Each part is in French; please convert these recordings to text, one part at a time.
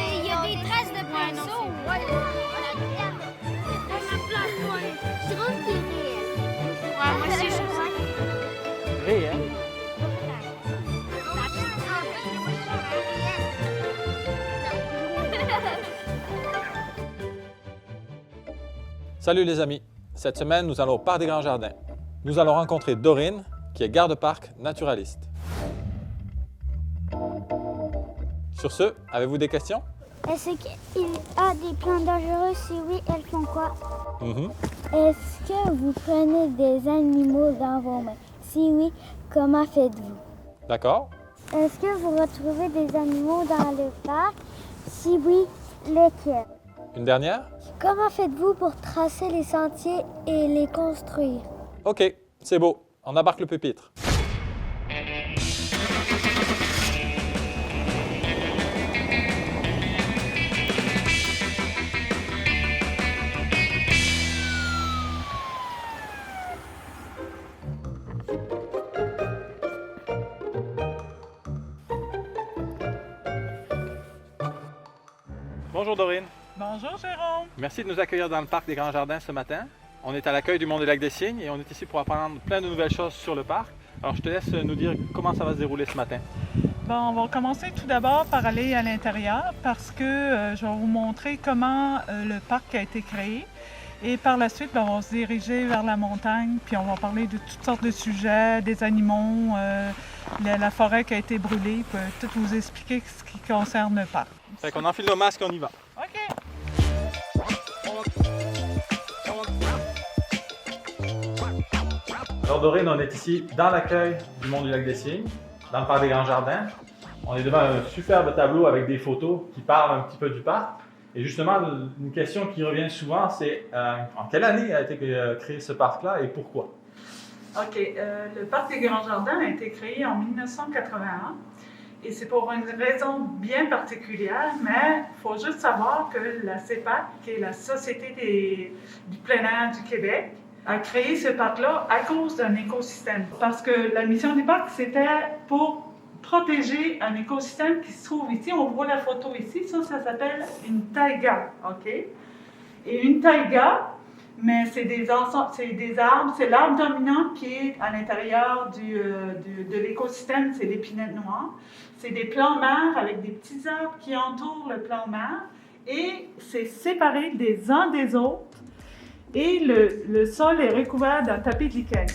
Il y a des traces de pinceau. Je trouve qu'il est Ouais, moi aussi, je trouve ça. Réel. Salut les amis! Cette semaine, nous allons au Parc des Grands Jardins. Nous allons rencontrer Dorine, qui est garde-parc naturaliste. Sur ce, avez-vous des questions? Est-ce qu'il a des plantes dangereuses? Si oui, elles font quoi? Est-ce que vous prenez des animaux dans vos mains? Si oui, comment faites-vous? D'accord. Est-ce que vous retrouvez des animaux dans le parc? Si oui, lesquels? Une dernière? Comment faites-vous pour tracer les sentiers et les construire? OK, c'est beau. On embarque le pupitre. Bonjour Dorine. Bonjour Jérôme. Merci de nous accueillir dans le Parc des Grands Jardins ce matin. On est à l'accueil du Mont des Lacs des Cygnes et on est ici pour apprendre plein de nouvelles choses sur le parc. Alors je te laisse nous dire comment ça va se dérouler ce matin. Bon, on va commencer tout d'abord par aller à l'intérieur parce que je vais vous montrer comment le parc a été créé. Et par la suite, on va se diriger vers la montagne, puis on va parler de toutes sortes de sujets, des animaux, la forêt qui a été brûlée, puis tout vous expliquer ce qui concerne le parc. Fait qu'on enfile nos masques et on y va. OK! Alors Dorine, on est ici dans l'accueil du Mont du Lac des Cygnes, dans le Parc des Grands Jardins. On est devant un superbe tableau avec des photos qui parlent un petit peu du parc. Et justement, une question qui revient souvent, c'est en quelle année a été créé ce parc-là et pourquoi? OK. Le Parc des Grands Jardins a été créé en 1981 et c'est pour une raison bien particulière, mais il faut juste savoir que la CEPAC, qui est la Société du plein air du Québec, a créé ce parc-là à cause d'un écosystème. Parce que la mission du parc, c'était pour protéger un écosystème qui se trouve ici. On voit la photo ici, ça s'appelle une taïga, OK? Et une taïga, mais c'est des arbres, c'est l'arbre dominant qui est à l'intérieur de l'écosystème, c'est l'épinette noire. C'est des plants mers avec des petits arbres qui entourent le plant mer et c'est séparé des uns des autres et le sol est recouvert d'un tapis de lichen.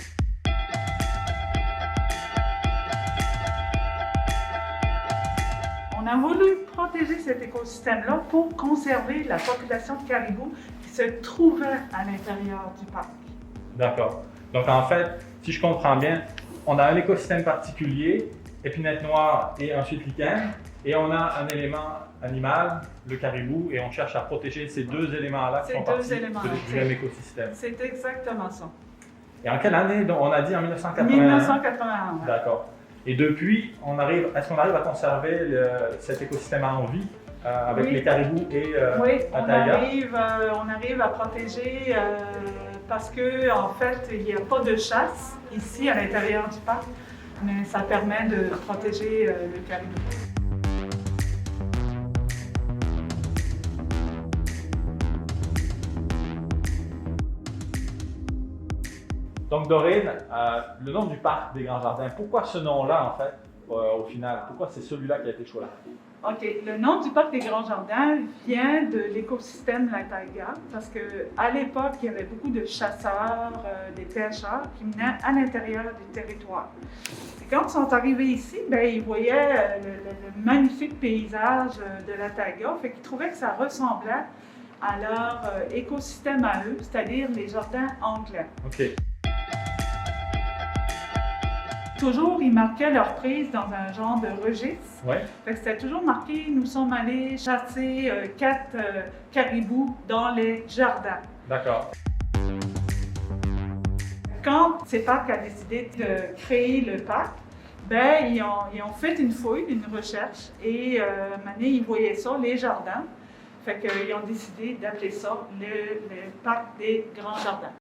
On a voulu protéger cet écosystème-là pour conserver la population de caribous qui se trouvait à l'intérieur du parc. D'accord. Donc en fait, si je comprends bien, on a un écosystème particulier, épinette noire et ensuite lichen, et on a un élément animal, le caribou, et on cherche à protéger ces deux éléments-là qui font partie du même écosystème. C'est exactement ça. Et en quelle année? Donc, on a dit en 1981. 1981. Ouais. D'accord. Et depuis, est-ce qu'on arrive à conserver cet écosystème en vie avec les caribous et la taïga? On arrive à protéger parce que en fait, il n'y a pas de chasse ici à l'intérieur du parc, mais ça permet de protéger le caribou. Donc Dorine, le nom du parc des Grands Jardins, pourquoi ce nom-là en fait, au final? Pourquoi c'est celui-là qui a été choisi? OK. Le nom du parc des Grands Jardins vient de l'écosystème de la taïga parce qu'à l'époque, il y avait beaucoup de chasseurs, des pêcheurs qui venaient à l'intérieur du territoire. Et quand ils sont arrivés ici, ils voyaient le magnifique paysage de la taïga, fait qu'ils trouvaient que ça ressemblait à leur écosystème à eux, c'est-à-dire les jardins anglais. OK. toujours, ils marquaient leur prise dans un genre de registre. Ouais. Fait que c'était toujours marqué, nous sommes allés chasser 4 caribous dans les jardins. D'accord. Quand CEPAC a décidé de créer le parc, ben, ils ont fait une fouille, une recherche, et maintenant, ils voyaient ça, les jardins. Fait qu'ils ont décidé d'appeler ça le parc des Grands Jardins.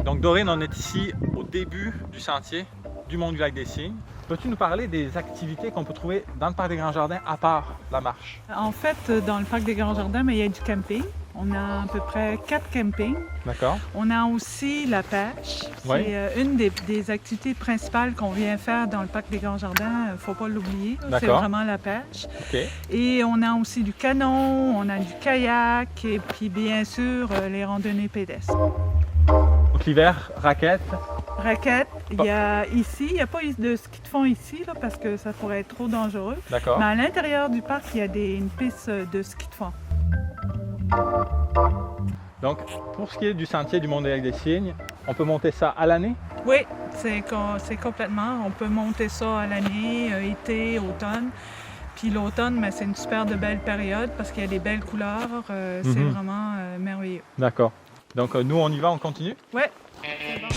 Donc Dorine, on est ici au début du sentier du Mont du Lac des Cygnes. Peux-tu nous parler des activités qu'on peut trouver dans le parc des Grands Jardins à part la marche? En fait, dans le parc des Grands Jardins, il y a du camping. On a à peu près 4 campings. D'accord. On a aussi la pêche. Oui. C'est une des activités principales qu'on vient faire dans le parc des Grands Jardins. Il ne faut pas l'oublier. C'est vraiment la pêche. OK. Et on a aussi du canot, on a du kayak et puis bien sûr les randonnées pédestres. Donc l'hiver, raquettes. Raquettes. Il y a ici, il n'y a pas de ski de fond ici là, parce que ça pourrait être trop dangereux. D'accord. Mais à l'intérieur du parc, il y a une piste de ski de fond. Donc, pour ce qui est du sentier du Mont du Lac des Cygnes, on peut monter ça à l'année? Oui, c'est complètement. On peut monter ça à l'année, été, automne. Puis l'automne, c'est une super de belle période parce qu'il y a des belles couleurs. C'est vraiment merveilleux. D'accord. Donc, nous, on y va, on continue? Oui. C'est bon.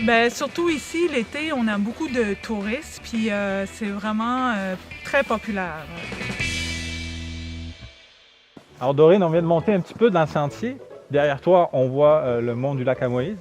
Ben, surtout ici, l'été, on a beaucoup de touristes, puis c'est vraiment très populaire. Alors Dorine, on vient de monter un petit peu dans le sentier. Derrière toi, on voit le mont du lac à Moïse.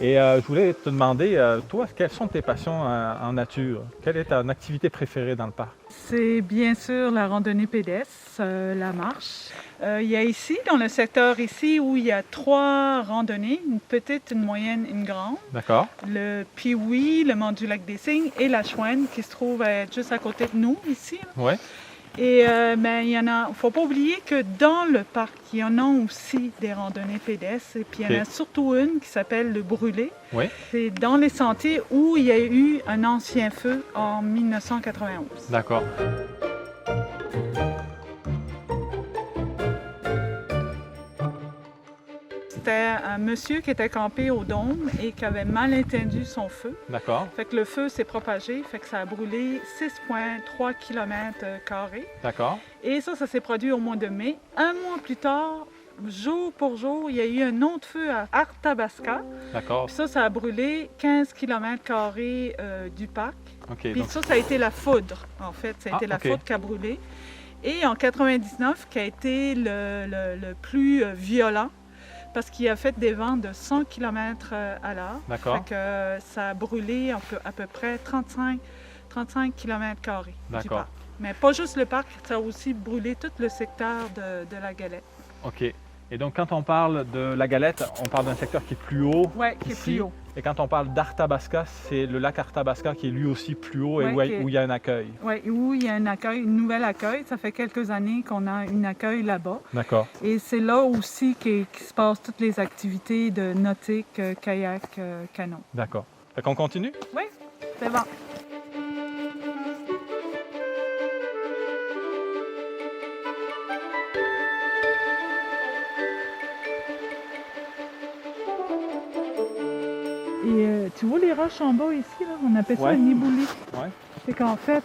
Et je voulais te demander, toi, quelles sont tes passions en nature? Quelle est ton activité préférée dans le parc? C'est bien sûr la randonnée pédestre, la marche. Il y a ici, dans le secteur ici, où il y a 3 randonnées, une petite, une moyenne, une grande. D'accord. Le Pioui, le Mont du Lac des Cygnes et la Chouenne, qui se trouve juste à côté de nous, ici. Ouais. Et il y en a, faut pas oublier que dans le parc, il y en a aussi des randonnées pédestres. Et puis il y en a surtout une qui s'appelle le Brûlé. Oui. C'est dans les sentiers où il y a eu un ancien feu en 1991. D'accord. C'était un monsieur qui était campé au dôme et qui avait mal éteint son feu. D'accord. Fait que le feu s'est propagé, fait que ça a brûlé 6,3 km². D'accord. Et ça s'est produit au mois de mai. Un mois plus tard, jour pour jour, il y a eu un autre feu à Arthabasca. D'accord. Puis ça a brûlé 15 km² du parc. OK. Puis ça a été la foudre, en fait. Ça a été la foudre qui a brûlé. Et en 99, qui a été le plus violent, parce qu'il a fait des vents de 100 km à l'heure. D'accord. Fait que ça a brûlé à peu près 35 km² du parc. Mais pas juste le parc, ça a aussi brûlé tout le secteur de la Galette. OK. Et donc, quand on parle de la Galette, on parle d'un secteur qui est plus haut. Oui, qui est plus haut. Et quand on parle d'Arthabasca, c'est le lac Arthabasca qui est lui aussi plus haut et où il y a un accueil. Oui, où il y a un accueil, une nouvelle accueil. Ça fait quelques années qu'on a un accueil là-bas. D'accord. Et c'est là aussi qu'il se passe toutes les activités de nautique, kayak, canot. D'accord. Fait qu'on continue? Oui, c'est bon. Et tu vois les roches en bas ici, là, on appelle ça un nibouli. Ouais. C'est qu'en fait,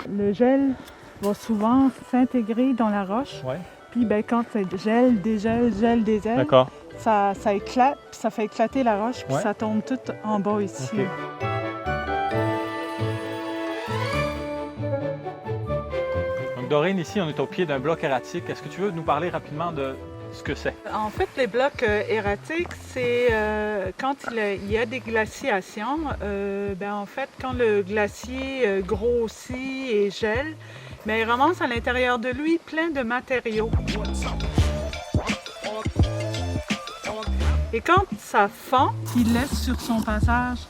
le gel va souvent s'intégrer dans la roche. Ouais. Puis quand c'est gel, dégel, d'accord, ça éclate, puis ça fait éclater la roche, puis ça tombe tout en bas ici. Okay. Donc Dorine, ici, on est au pied d'un bloc erratique. Est-ce que tu veux nous parler rapidement de ce que c'est? En fait, les blocs erratiques, c'est quand il y a des glaciations. En fait, quand le glacier grossit et gèle, il ramasse à l'intérieur de lui plein de matériaux. Et quand ça fond, il laisse sur son passage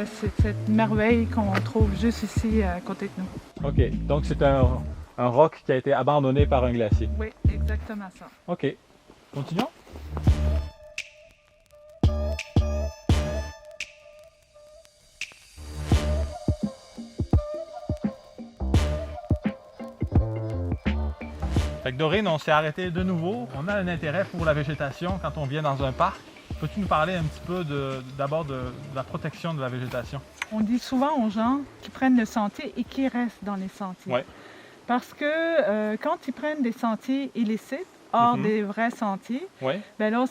c'est cette merveille qu'on trouve juste ici à côté de nous. OK. Donc, c'est un roc qui a été abandonné par un glacier. Oui, exactement ça. OK. Continuons. Fait que Dorine, on s'est arrêté de nouveau. On a un intérêt pour la végétation quand on vient dans un parc. Peux-tu nous parler un petit peu d'abord de la protection de la végétation? On dit souvent aux gens qui prennent le sentier et qui restent dans les sentiers. Ouais. Parce que quand ils prennent des sentiers illicites, hors des vrais sentiers, Ouais. ben là,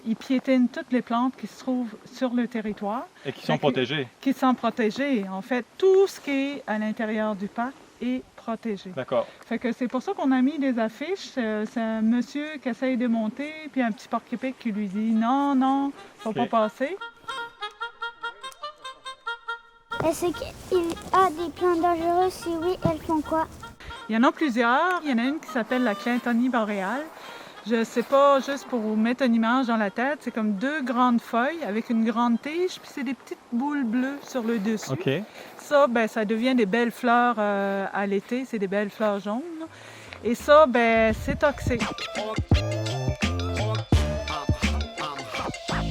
ils piétinent toutes les plantes qui se trouvent sur le territoire. Et qui sont protégées. Qui sont protégées. En fait, tout ce qui est à l'intérieur du parc est protégé. D'accord. Fait que c'est pour ça qu'on a mis des affiches. C'est un monsieur qui essaye de monter, puis un petit porc-épic qui lui dit « Non, non, faut pas passer ». Est-ce qu'il y a des plantes dangereuses? Si oui, elles font quoi? Il y en a plusieurs. Il y en a une qui s'appelle la Clintonie boréale. Je sais pas, juste pour vous mettre une image dans la tête, c'est comme 2 grandes feuilles avec une grande tige, puis c'est des petites boules bleues sur le dessus. OK. Ça, ben, ça devient des belles fleurs à l'été, c'est des belles fleurs jaunes. Et ça, ben, c'est toxique.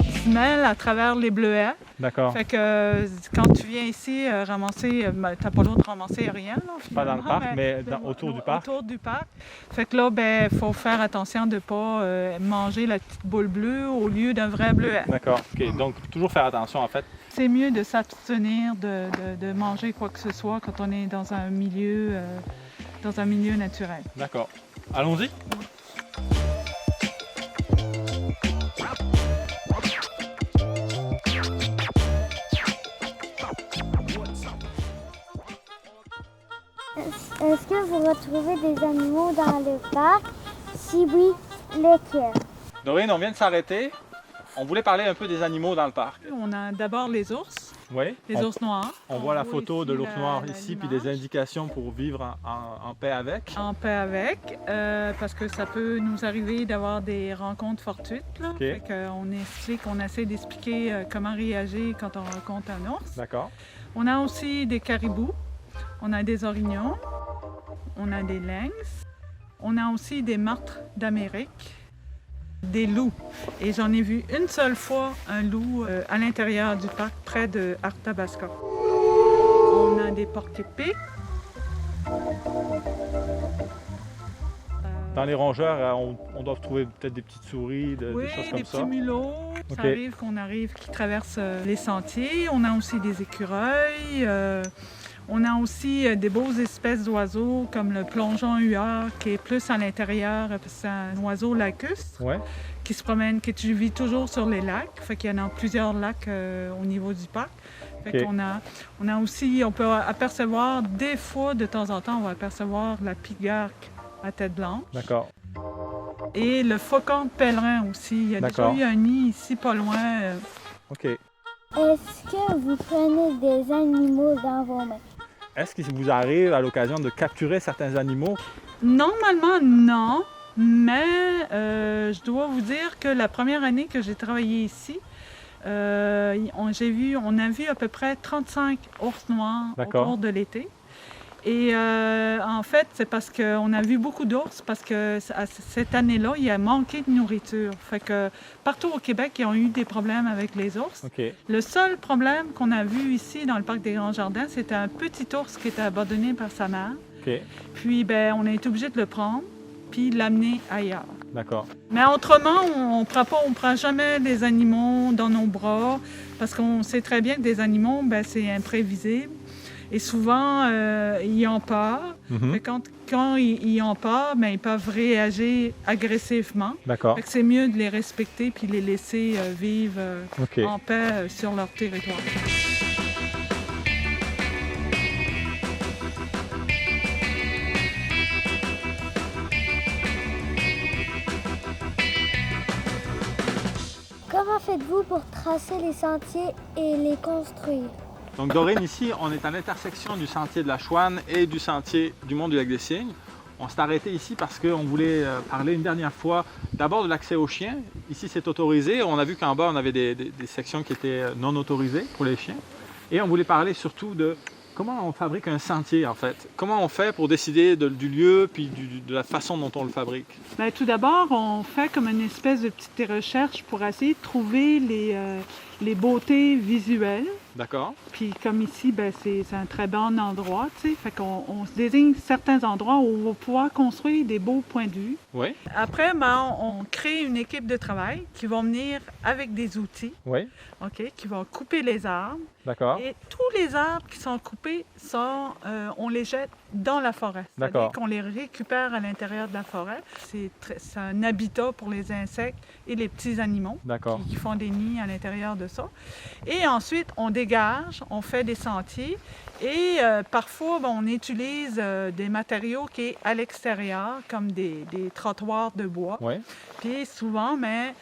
Il se mêle à travers les bleuets. D'accord. Fait que quand tu viens ici ramasser, t'as pas le droit de ramasser rien. Là, Pas dans le parc, mais autour du parc. Autour du parc. Fait que là, ben, faut faire attention de ne pas manger la petite boule bleue au lieu d'un vrai bleuet. D'accord. OK. Donc, toujours faire attention, en fait. C'est mieux de s'abstenir de manger quoi que ce soit quand on est dans un milieu naturel. D'accord. Allons-y. Est-ce que vous retrouvez des animaux dans le parc? Si oui, lesquels? Dorine, on vient de s'arrêter. On voulait parler un peu des animaux dans le parc. On a d'abord les ours, Oui. les ours noirs. On voit la photo ici de l'ours noir la ici, puis l'image. des indications pour vivre en paix avec. En paix avec, parce que ça peut nous arriver d'avoir des rencontres fortuites. Là. OK. Fait qu'on essaie d'expliquer comment réagir quand on rencontre un ours. D'accord. On a aussi des caribous, on a des orignons, on a des lynx, on a aussi des martres d'Amérique, des loups. Et j'en ai vu une seule fois un loup à l'intérieur du parc, près de Arthabasca. On a des porc-épics. Dans les rongeurs, on doit trouver peut-être des petites souris, Oui, des choses des comme petits ça. mulots. OK. Ça arrive qui traversent les sentiers. On a aussi des écureuils. On a aussi des beaux espèces d'oiseaux comme le plongeon huard qui est plus à l'intérieur, parce que c'est un oiseau lacustre Ouais. qui se promène, qui vit toujours sur les lacs. Fait qu'il y en a plusieurs lacs au niveau du parc. Fait OK. on a aussi, on peut apercevoir des fois, de temps en temps, on va apercevoir la pigarque à tête blanche. D'accord. Et le faucon de pèlerin aussi. Il y a déjà D'accord. eu un nid ici pas loin. OK. Est-ce que vous prenez des animaux dans vos mains? Est-ce qu'il vous arrive à l'occasion de capturer certains animaux? Normalement, non. Mais je dois vous dire que la première année que j'ai travaillé ici, on a vu à peu près 35 ours noirs au D'accord. cours de l'été. Et en fait, c'est parce qu'on a vu beaucoup d'ours, parce que cette année-là, il a manqué de nourriture. Fait que partout au Québec, ils ont eu des problèmes avec les ours. OK. Le seul problème qu'on a vu ici dans le parc des Grands Jardins, c'était un petit ours qui était abandonné par sa mère. OK. Puis, ben, on a été obligé de le prendre puis l'amener ailleurs. D'accord. Mais autrement, on prend jamais des animaux dans nos bras parce qu'on sait très bien que des animaux, ben, c'est imprévisible. Et souvent, ils ont peur. Mhm. Mais quand ils ont peur, ben, ils peuvent réagir agressivement. D'accord. Fait que c'est mieux de les respecter puis les laisser vivre OK. en paix sur leur territoire. Comment faites-vous pour tracer les sentiers et les construire? Donc Dorine, ici, on est à l'intersection du sentier de la Chouane et du sentier du Mont du Lac-des-Cygnes. On s'est arrêté ici parce qu'on voulait parler une dernière fois d'abord de l'accès aux chiens. Ici, c'est autorisé. On a vu qu'en bas, on avait des sections qui étaient non autorisées pour les chiens. Et on voulait parler surtout de comment on fabrique un sentier, en fait. Comment on fait pour décider du lieu puis de la façon dont on le fabrique. Bien, tout d'abord, on fait comme une espèce de petite recherche pour essayer de trouver les beautés visuelles. D'accord. Puis comme ici, ben, c'est un très bon endroit, tu sais. Fait qu'on se désigne certains endroits où on va pouvoir construire des beaux points de vue. Oui. Après, ben, on crée une équipe de travail qui va venir avec des outils, Oui. OK, qui va couper les arbres. D'accord. Et tous les arbres qui sont coupés, on les jette dans la forêt. C'est-à-dire D'accord. qu'on les récupère à l'intérieur de la forêt. C'est un habitat pour les insectes et les petits animaux D'accord. qui font des nids à l'intérieur de ça. Et ensuite, on dégage, on fait des sentiers et parfois, ben, on utilise des matériaux qui sont à l'extérieur, comme des trottoirs de bois. Oui. Puis souvent, mais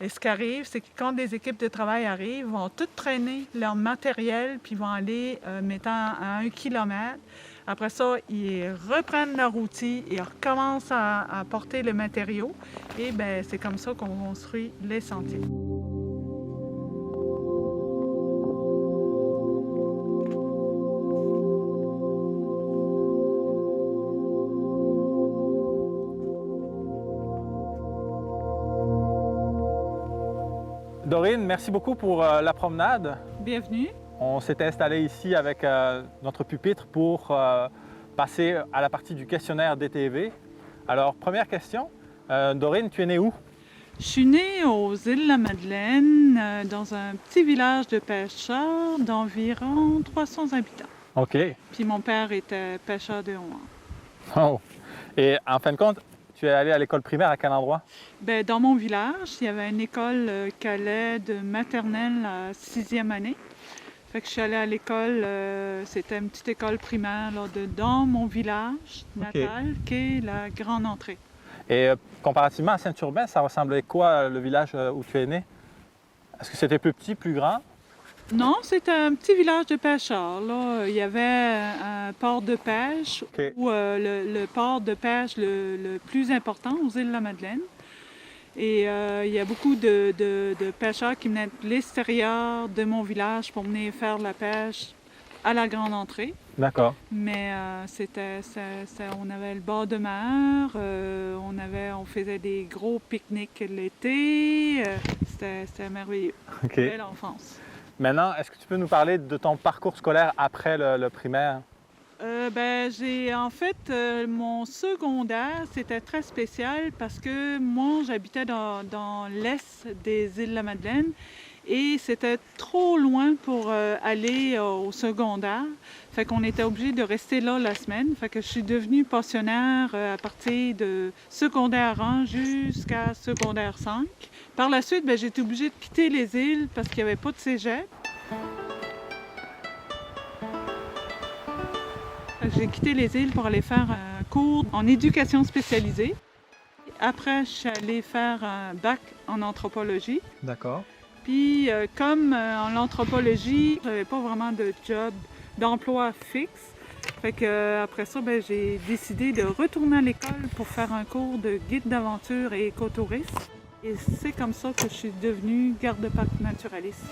ce qui arrive, c'est que quand des équipes de travail arrivent, ils vont tout traîner leur matériel, puis vont aller, mettant à 1 kilomètre. Après ça, ils reprennent leur outil et recommencent à porter le matériau. Et bien, c'est comme ça qu'on construit les sentiers. Dorine, merci beaucoup pour la promenade. Bienvenue. On s'est installé ici avec notre pupitre pour passer à la partie du questionnaire DTV. Alors, première question. Dorine, tu es née où? Je suis née aux Îles-de-la-Madeleine, dans un petit village de pêcheurs d'environ 300 habitants. OK. Puis mon père était pêcheur de homard. Oh. Et en fin de compte, tu es allée à l'école primaire à quel endroit? Bien, dans mon village, il y avait une école qui allait de maternelle à 6e année. Fait que je suis allée à l'école, c'était une petite école primaire là, dans mon village natal, qui est la grande entrée. Et comparativement à Saint-Urbain, ça ressemblait quoi le village où tu es née? Est-ce que c'était plus petit, plus grand? Non, c'était un petit village de pêcheurs. Là. Il y avait un port de pêche, OK. ou le port de pêche le plus important aux Îles-de-la-Madeleine. Et il y a beaucoup de pêcheurs qui venaient de l'extérieur de mon village pour venir faire de la pêche à la grande entrée. D'accord. Mais on avait le bord de mer, on faisait des gros pique-niques l'été. C'était merveilleux. OK. Belle enfance. Maintenant, est-ce que tu peux nous parler de ton parcours scolaire après le primaire? En fait, mon secondaire, c'était très spécial parce que moi, j'habitais dans l'est des Îles-de-la-Madeleine et c'était trop loin pour aller au secondaire. Fait qu'on était obligé de rester là la semaine. Fait que je suis devenue pensionnaire à partir de secondaire 1 jusqu'à secondaire 5. Par la suite, j'ai été obligée de quitter les îles parce qu'il n'y avait pas de cégep. J'ai quitté les îles pour aller faire un cours en éducation spécialisée. Après, je suis allée faire un bac en anthropologie. D'accord. Puis, comme en anthropologie, je n'avais pas vraiment de job, d'emploi fixe. Fait que après ça, j'ai décidé de retourner à l'école pour faire un cours de guide d'aventure et écotourisme. Et c'est comme ça que je suis devenue garde-parc naturaliste.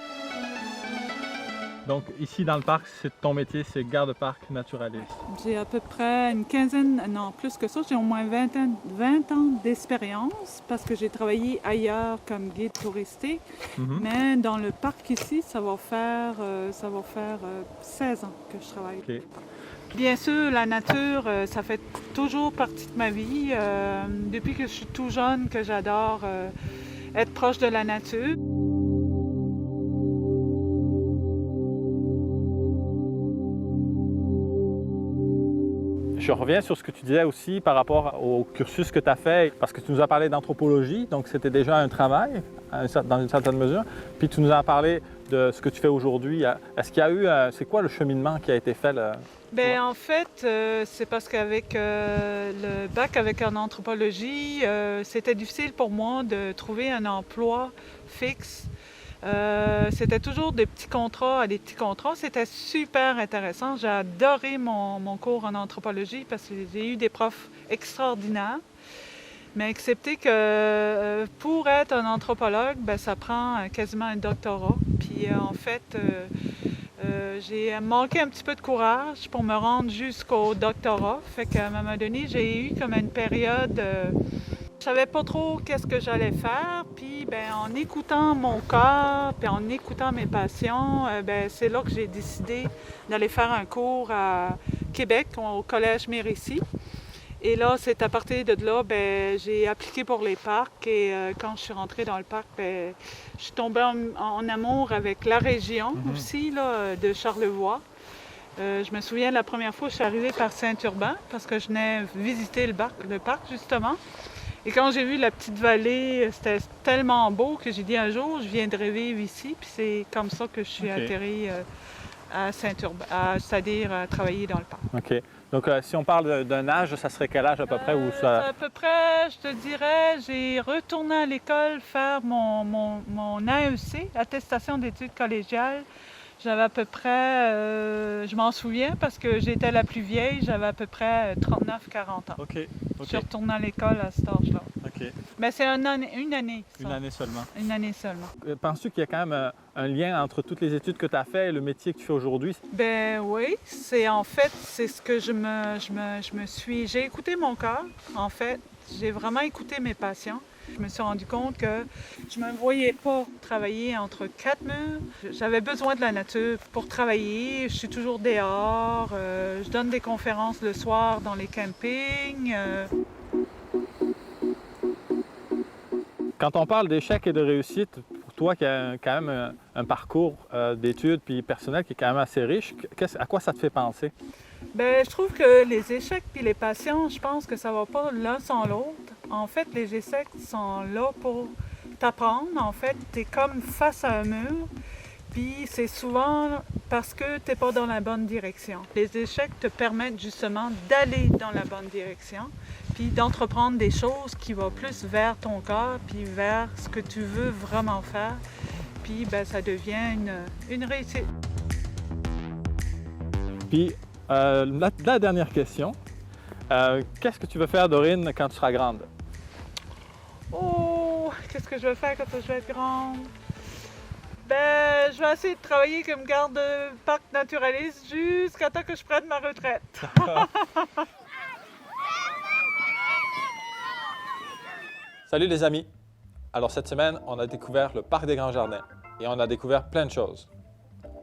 Donc ici dans le parc, ton métier, c'est garde-parc naturaliste. J'ai à peu près une quinzaine, non plus que ça, j'ai au moins 20 ans d'expérience parce que j'ai travaillé ailleurs comme guide touristique. Mais dans le parc ici, ça va faire 16 ans que je travaille. OK. Bien sûr, la nature, ça fait toujours partie de ma vie. Depuis que je suis tout jeune, que j'adore être proche de la nature. Je reviens sur ce que tu disais aussi par rapport au cursus que tu as fait, parce que tu nous as parlé d'anthropologie, donc c'était déjà un travail dans une certaine mesure. Puis tu nous as parlé de ce que tu fais aujourd'hui. Est-ce qu'il y a eu, c'est quoi le cheminement qui a été fait? En fait, c'est parce qu'avec le bac en anthropologie, c'était difficile pour moi de trouver un emploi fixe. C'était toujours des petits contrats. C'était super intéressant. J'ai adoré mon cours en anthropologie parce que j'ai eu des profs extraordinaires. Mais excepté que pour être un anthropologue, ça prend quasiment un doctorat. Puis en fait, j'ai manqué un petit peu de courage pour me rendre jusqu'au doctorat. Fait qu'à un moment donné, j'ai eu comme une période... Je savais pas trop qu'est-ce que j'allais faire, puis en écoutant mon corps, puis en écoutant mes passions, c'est là que j'ai décidé d'aller faire un cours à Québec, au Collège Mérisy. Et là, c'est à partir de là, j'ai appliqué pour les parcs et quand je suis rentrée dans le parc, je suis tombée en amour avec la région aussi, là, de Charlevoix. Je me souviens la première fois, je suis arrivée par Saint-Urbain parce que je venais visiter le parc justement. Et quand j'ai vu la petite vallée, c'était tellement beau que j'ai dit un jour, je viendrai vivre ici. Puis c'est comme ça que je suis atterrie à Saint-Urbain, c'est-à-dire à travailler dans le parc. OK. Donc, si on parle d'un âge, ça serait quel âge à peu près? Où ça... À peu près, je te dirais, j'ai retourné à l'école faire mon AEC, attestation d'études collégiales. J'avais à peu près, je m'en souviens parce que j'étais la plus vieille, j'avais à peu près 39-40 ans. OK. Je suis retournée à l'école à cet âge-là. OK. Mais c'est une année. Ça. Une année seulement. Une année seulement. Penses-tu qu'il y a quand même un lien entre toutes les études que tu as fait et le métier que tu fais aujourd'hui? Ben oui, c'est ce que je me suis... J'ai écouté mon corps, en fait. J'ai vraiment écouté mes passions. Je me suis rendu compte que je ne me voyais pas travailler entre quatre murs. J'avais besoin de la nature pour travailler. Je suis toujours dehors. Je donne des conférences le soir dans les campings. Quand on parle d'échecs et de réussite, pour toi qui as quand même un parcours d'études puis personnel qui est quand même assez riche, à quoi ça te fait penser? Bien, je trouve que les échecs puis les passions, je pense que ça ne va pas l'un sans l'autre. En fait, les échecs sont là pour t'apprendre. En fait, tu es comme face à un mur, puis c'est souvent parce que tu n'es pas dans la bonne direction. Les échecs te permettent justement d'aller dans la bonne direction, puis d'entreprendre des choses qui vont plus vers ton corps, puis vers ce que tu veux vraiment faire. Puis ça devient une réussite. Puis, la dernière question. Qu'est-ce que tu veux faire, Dorine, quand tu seras grande? Oh, qu'est-ce que je vais faire quand je vais être grande? Je vais essayer de travailler comme garde de parc naturaliste jusqu'à temps que je prenne ma retraite. Salut les amis! Alors cette semaine, on a découvert le Parc des Grands Jardins et on a découvert plein de choses.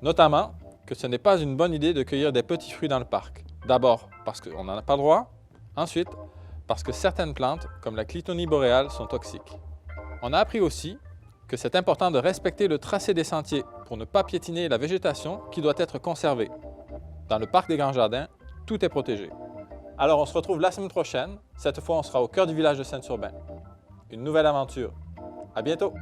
Notamment que ce n'est pas une bonne idée de cueillir des petits fruits dans le parc. D'abord parce qu'on n'en a pas le droit, ensuite parce que certaines plantes, comme la Clitonie boréale, sont toxiques. On a appris aussi que c'est important de respecter le tracé des sentiers pour ne pas piétiner la végétation qui doit être conservée. Dans le Parc des Grands Jardins, tout est protégé. Alors on se retrouve la semaine prochaine. Cette fois, on sera au cœur du village de Saint-Urbain. Une nouvelle aventure. À bientôt!